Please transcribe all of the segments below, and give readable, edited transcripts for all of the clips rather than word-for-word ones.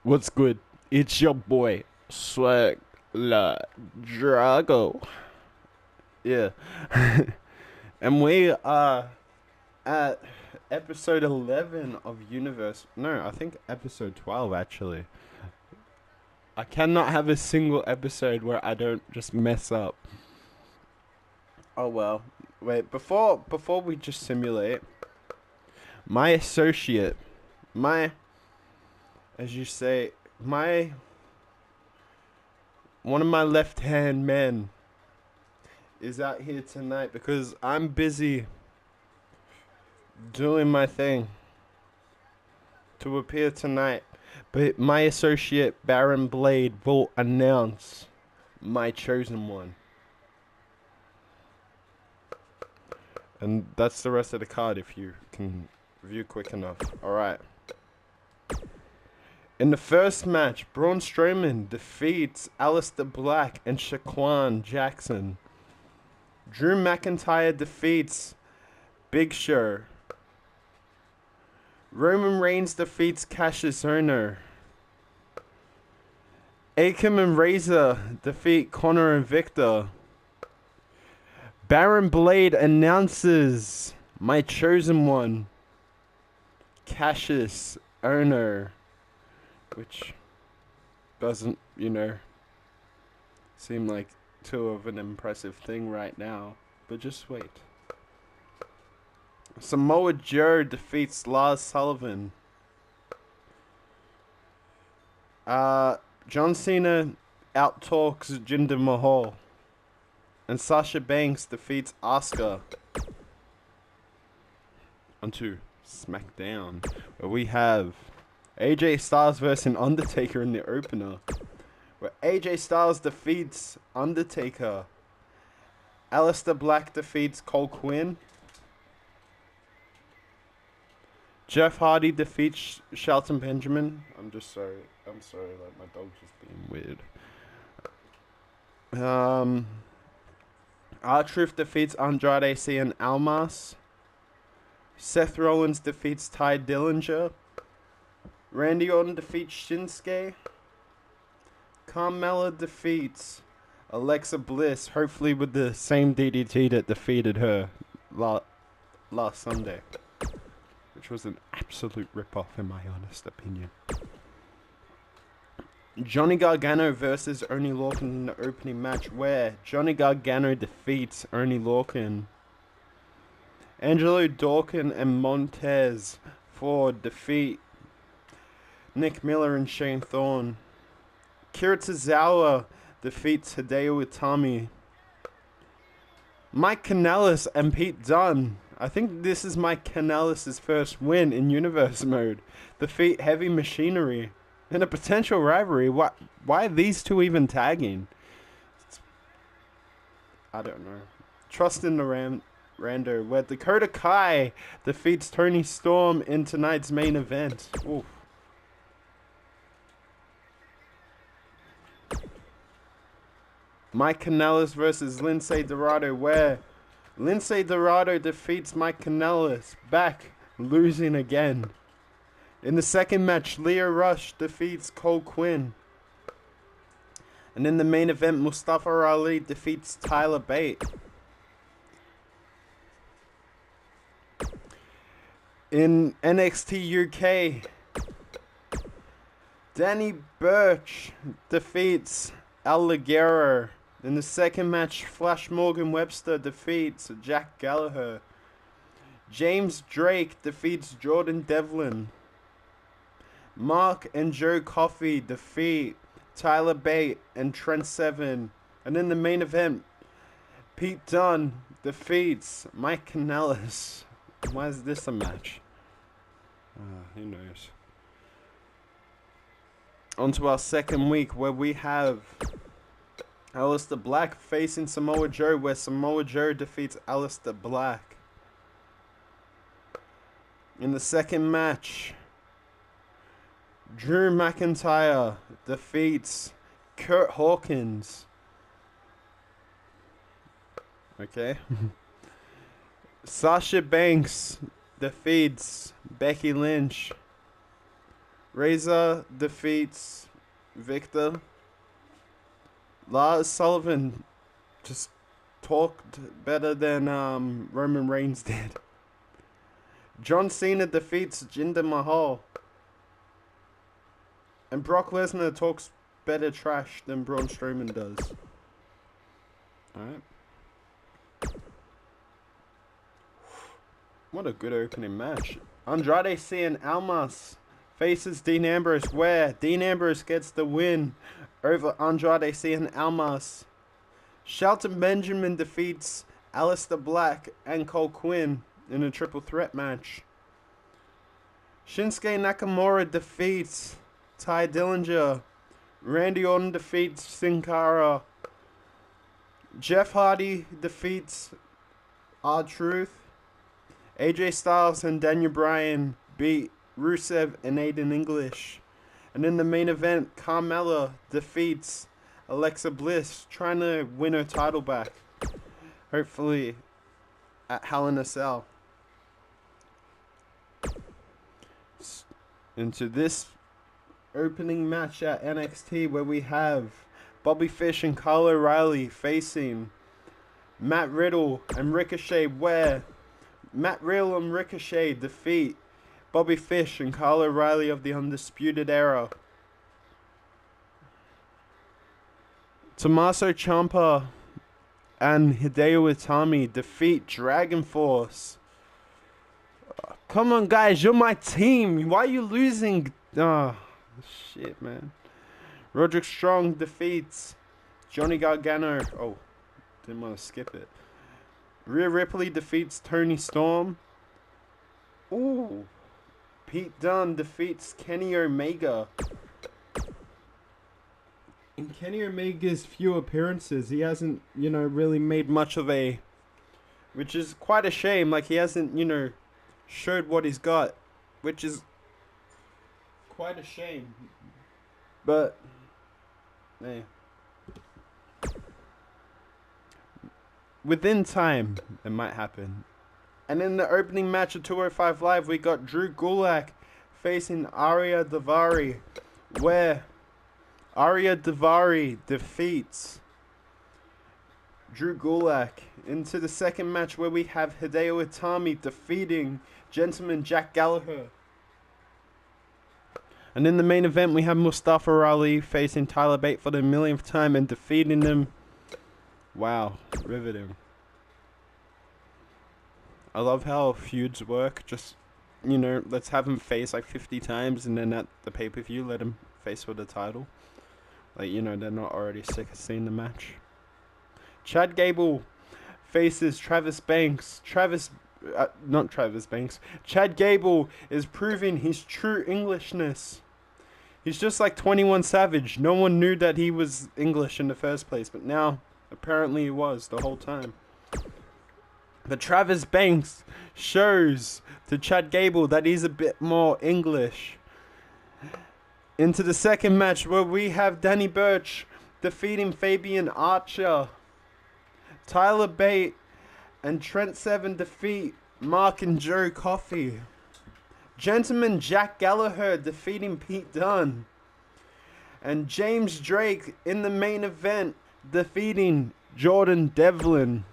What's good? It's your boy, Swag La Drago. Yeah. And we are at episode 11 of Universe. No, I think episode 12 actually. I cannot have a single episode where I don't just mess up. Oh well. Wait, before we just simulate, my associate, my as you say, my one of my left-hand men is out here tonight because I'm busy doing my thing to appear tonight. But my associate Baron Blade will announce my chosen one. And that's the rest of the card if you can view quick enough. Alright. In the first match, Braun Strowman defeats Aleister Black and Shaquan Jackson. Drew McIntyre defeats Big Show. Roman Reigns defeats Cassius Ohno. Akam and Razor defeat Connor and Victor. Baron Blade announces my chosen one, Cassius Ohno, which doesn't, seem like too of an impressive thing right now, but just wait. Samoa Joe defeats Lars Sullivan. John Cena outtalks Jinder Mahal. And Sasha Banks defeats Asuka. Onto SmackDown, where we have AJ Styles versus Undertaker in the opener, where AJ Styles defeats Undertaker. Aleister Black defeats Cole Quinn. Jeff Hardy defeats Shelton Benjamin. I'm sorry, like my dog's just being weird. R-Truth defeats Andrade Cien Almas. Seth Rollins defeats Ty Dillinger. Randy Orton defeats Shinsuke. Carmella defeats Alexa Bliss, hopefully with the same DDT that defeated her last Sunday, which was an absolute rip-off in my honest opinion. Johnny Gargano versus Oney Lorcan in the opening match, where Johnny Gargano defeats Oney Lorcan. Angelo Dawkins and Montez Ford defeat Nick Miller and Shane Thorne. Kira Tozawa defeats Hideo Itami. Mike Kanellis and Pete Dunne. I think this is Mike Kanellis' first win in Universe mode. Defeat Heavy Machinery. In a potential rivalry, why are these two even tagging? I don't know. Trust in the Rando, where Dakota Kai defeats Tony Storm in tonight's main event. Oof. Mike Kanellis versus Lindsay Dorado, where Lindsay Dorado defeats Mike Kanellis, back losing again. In the second match, Lio Rush defeats Cole Quinn. And in the main event, Mustafa Ali defeats Tyler Bate. In NXT UK, Danny Burch defeats Al Ligero. In the second match, Flash Morgan Webster defeats Jack Gallagher. James Drake defeats Jordan Devlin. Mark and Joe Coffey defeat Tyler Bate and Trent Seven. And in the main event, Pete Dunne defeats Mike Kanellis. Why is this a match? Who knows? On to our second week, where we have Aleister Black facing Samoa Joe, where Samoa Joe defeats Aleister Black. In the second match, Drew McIntyre defeats Kurt Hawkins. Okay. Sasha Banks defeats Becky Lynch. Razor defeats Victor. Lars Sullivan just talked better than Roman Reigns did. John Cena defeats Jinder Mahal. And Brock Lesnar talks better trash than Braun Strowman does. Alright. What a good opening match. Andrade Cien Almas faces Dean Ambrose, where Dean Ambrose gets the win over Andrade Cien Almas. Shelton Benjamin defeats Aleister Black and Cole Quinn in a triple threat match. Shinsuke Nakamura defeats Ty Dillinger. Randy Orton defeats Sin Cara. Jeff Hardy defeats R-Truth. AJ Styles and Daniel Bryan beat Rusev and Aiden English. And in the main event, Carmella defeats Alexa Bliss, trying to win her title back. Hopefully at Hell in a Cell. Into this opening match at NXT, where we have Bobby Fish and Kyle O'Reilly facing Matt Riddle and Ricochet, where Matt Riddle and Ricochet defeat Bobby Fish and Kyle O'Reilly of the Undisputed Era. Tommaso Ciampa and Hideo Itami defeat Dragon Force. Come on, guys, you're my team. Why are you losing? Oh, shit, man. Roderick Strong defeats Johnny Gargano. Oh, didn't want to skip it. Rhea Ripley defeats Toni Storm. Ooh. Pete Dunne defeats Kenny Omega. In Kenny Omega's few appearances, he hasn't, really made much of a... Which is quite a shame. Like, he hasn't, showed what he's got. Which is quite a shame. But, yeah. Within time, it might happen. And in the opening match of 205 Live, we got Drew Gulak facing Arya Daivari, where Arya Daivari defeats Drew Gulak. Into the second match, where we have Hideo Itami defeating Gentleman Jack Gallagher. And in the main event, we have Mustafa Ali facing Tyler Bate for the millionth time and defeating him. Wow, riveting. I love how feuds work. Just, let's have him face like 50 times, and then at the pay-per-view, let him face for the title. Like, they're not already sick of seeing the match. Chad Gable faces Travis Banks. Not Travis Banks. Chad Gable is proving his true Englishness. He's just like 21 Savage. No one knew that he was English in the first place, but now apparently he was the whole time. But Travis Banks shows to Chad Gable that he's a bit more English. Into the second match, where we have Danny Burch defeating Fabian Archer. Tyler Bate and Trent Seven defeat Mark and Joe Coffey. Gentleman Jack Gallagher defeating Pete Dunne. And James Drake in the main event defeating Jordan Devlin.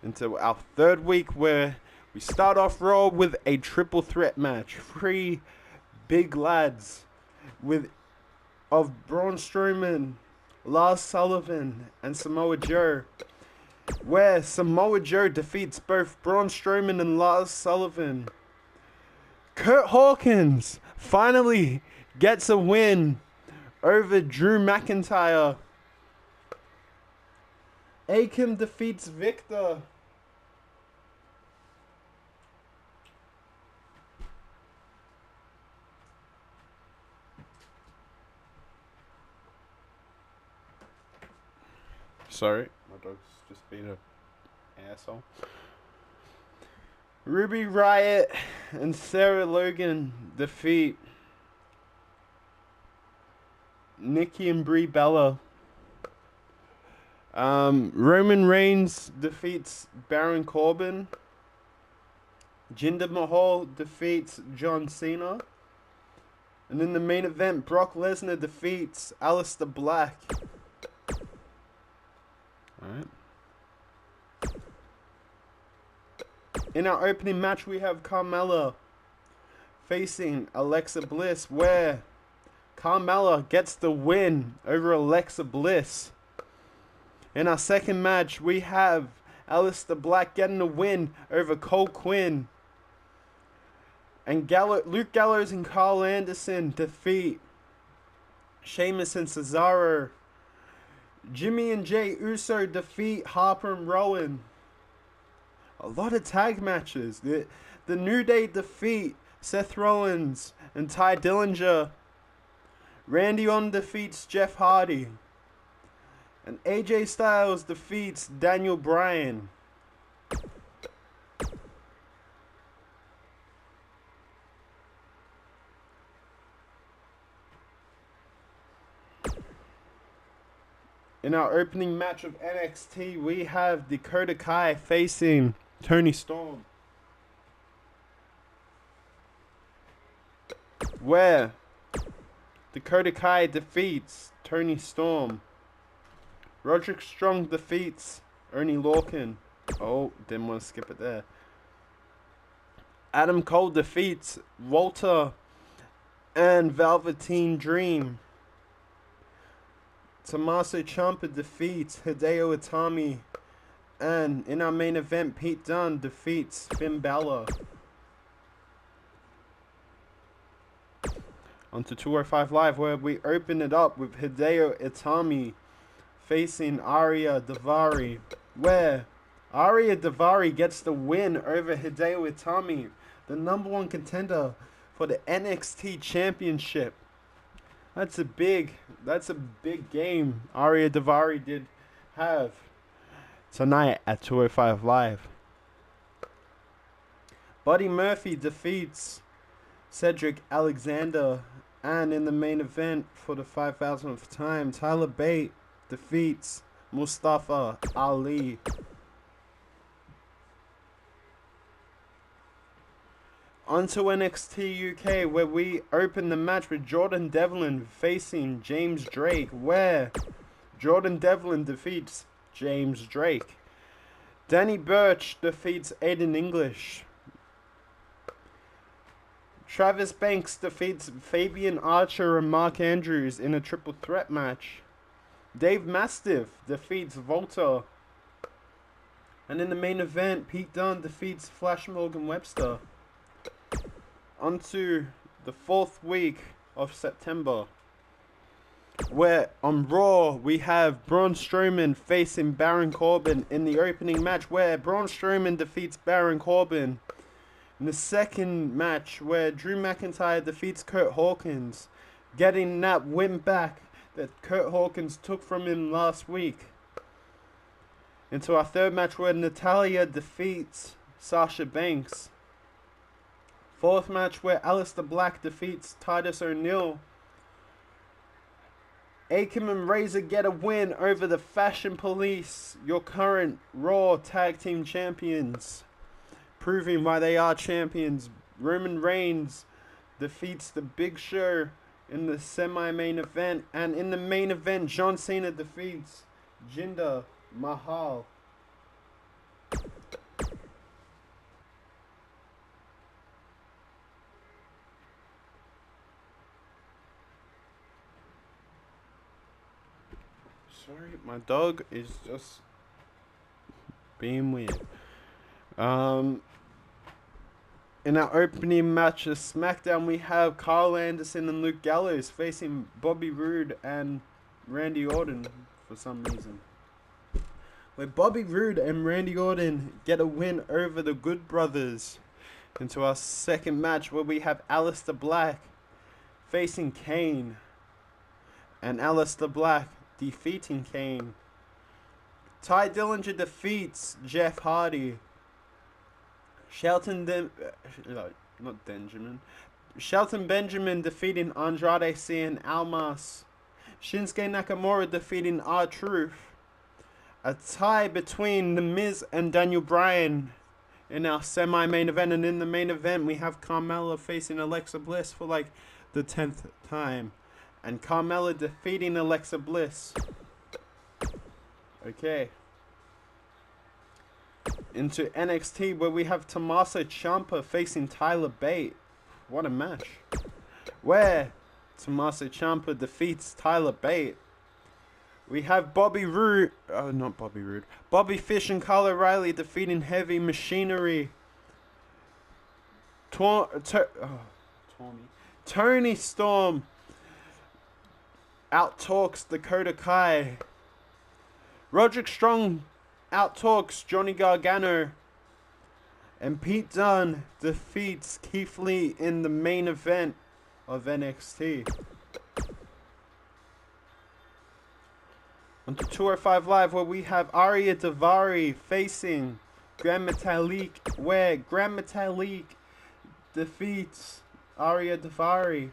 Into our third week, where we start off Raw with a triple threat match. 3 big lads of Braun Strowman, Lars Sullivan, and Samoa Joe, where Samoa Joe defeats both Braun Strowman and Lars Sullivan. Kurt Hawkins finally gets a win over Drew McIntyre. Akam defeats Victor. Sorry, my dog's just being an asshole. Ruby Riott and Sarah Logan defeat Nikki and Brie Bella. Roman Reigns defeats Baron Corbin. Jinder Mahal defeats John Cena. And in the main event, Brock Lesnar defeats Aleister Black. Alright. In our opening match, we have Carmella facing Alexa Bliss, where Carmella gets the win over Alexa Bliss. In our second match, we have Aleister Black getting the win over Cole Quinn. And Luke Gallows and Carl Anderson defeat Sheamus and Cesaro. Jimmy and Jey Uso defeat Harper and Rowan. A lot of tag matches. The New Day defeat Seth Rollins and Ty Dillinger. Randy Orton defeats Jeff Hardy. And AJ Styles defeats Daniel Bryan. In our opening match of NXT, we have Dakota Kai facing Toni Storm, where Dakota Kai defeats Toni Storm. Roderick Strong defeats Ernie Lorcan. Oh, didn't want to skip it there. Adam Cole defeats Walter and Velveteen Dream. Tommaso Ciampa defeats Hideo Itami. And in our main event, Pete Dunne defeats Finn Balor. On to 205 Live, where we open it up with Hideo Itami facing Arya Daivari, where Arya Daivari gets the win over Hideo Itami, the #1 contender for the NXT Championship. That's a big game Arya Daivari did have tonight at 205 Live. Buddy Murphy defeats Cedric Alexander. And in the main event for the 5,000th time, Tyler Bate defeats Mustafa Ali. On to NXT UK, where we open the match with Jordan Devlin facing James Drake, where Jordan Devlin defeats James Drake. Danny Burch defeats Aiden English. Travis Banks defeats Fabian Archer and Mark Andrews in a triple threat match. Dave Mastiff defeats Volta. And in the main event, Pete Dunne defeats Flash Morgan Webster. On to the 4th week of September, where on Raw we have Braun Strowman facing Baron Corbin in the opening match, where Braun Strowman defeats Baron Corbin. In the second match, where Drew McIntyre defeats Kurt Hawkins, getting that win back that Kurt Hawkins took from him last week. Into our third match, where Natalya defeats Sasha Banks. Fourth match, where Aleister Black defeats Titus O'Neil. Akam and Razor get a win over the Fashion Police, your current Raw Tag Team Champions, proving why they are champions. Roman Reigns defeats the Big Show in the semi-main event. And in the main event, John Cena defeats Jinder Mahal. Sorry, my dog is just being weird. In our opening match of SmackDown, we have Carl Anderson and Luke Gallows facing Bobby Roode and Randy Orton for some reason. Where Bobby Roode and Randy Orton get a win over the Good Brothers. Into our second match, where we have Aleister Black facing Kane. And Aleister Black defeating Kane. Ty Dillinger defeats Jeff Hardy. Shelton Benjamin defeating Andrade Cien Almas. Shinsuke Nakamura defeating R-Truth. A tie between The Miz and Daniel Bryan in our semi-main event. And in the main event, we have Carmella facing Alexa Bliss for like the 10th time. And Carmella defeating Alexa Bliss. Okay. Into NXT, where we have Tommaso Ciampa facing Tyler Bate. What a match. Where Tommaso Ciampa defeats Tyler Bate. We have Bobby Fish and Kyle O'Reilly defeating Heavy Machinery. Tony Storm outtalks Dakota Kai. Roderick Strong outtalks Johnny Gargano. And Pete Dunne defeats Keith Lee in the main event of NXT. On to 205 Live, where we have Arya Daivari facing Gran Metalik, where Gran Metalik defeats Arya Daivari.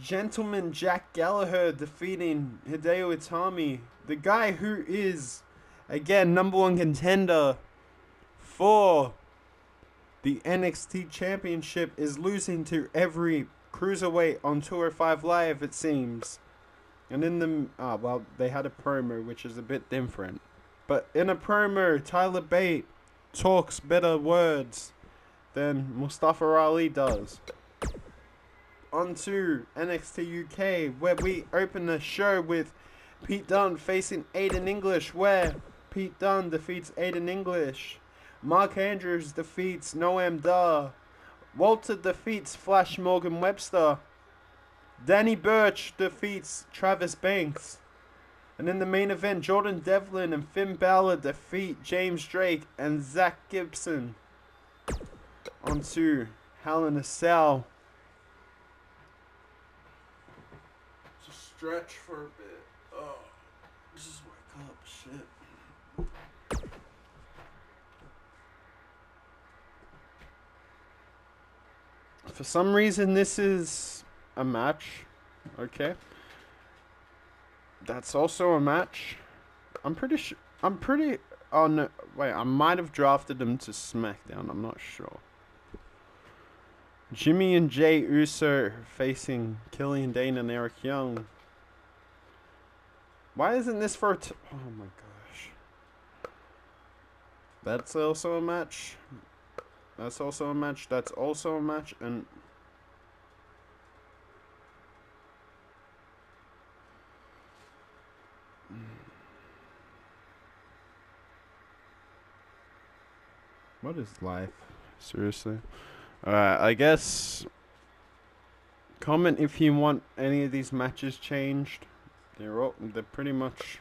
Gentleman Jack Gallagher defeating Hideo Itami. The guy who is, again, #1 contender for the NXT Championship is losing to every cruiserweight on 205 Live, it seems. And in the, well, they had a promo, which is a bit different. But in a promo, Tyler Bate talks better words than Mustafa Ali does. On to NXT UK, where we open the show with Pete Dunne facing Aiden English, where Pete Dunne defeats Aiden English. Mark Andrews defeats Noam Dar. Walter defeats Flash Morgan Webster. Danny Burch defeats Travis Banks. And in the main event, Jordan Devlin and Finn Balor defeat James Drake and Zach Gibson. On to Hell in a Cell. Just stretch for a bit. Oh, just wake up, shit. For some reason, this is a match. Okay. That's also a match. I'm pretty sure. Oh no, wait. I might have drafted him to SmackDown. I'm not sure. Jimmy and Jay Uso facing Killian Dane and Eric Young. Why isn't this for oh my gosh. That's also a match. That's also a match. That's also a match. And what is life? Seriously. Alright, I guess comment if you want any of these matches changed. They're pretty much,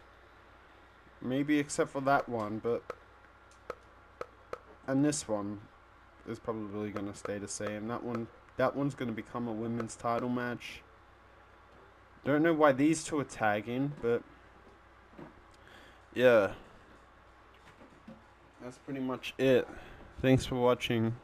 maybe except for that one, but and this one is probably gonna stay the same. That one's gonna become a women's title match. Don't know why these two are tagging, but yeah. That's pretty much it. Thanks for watching.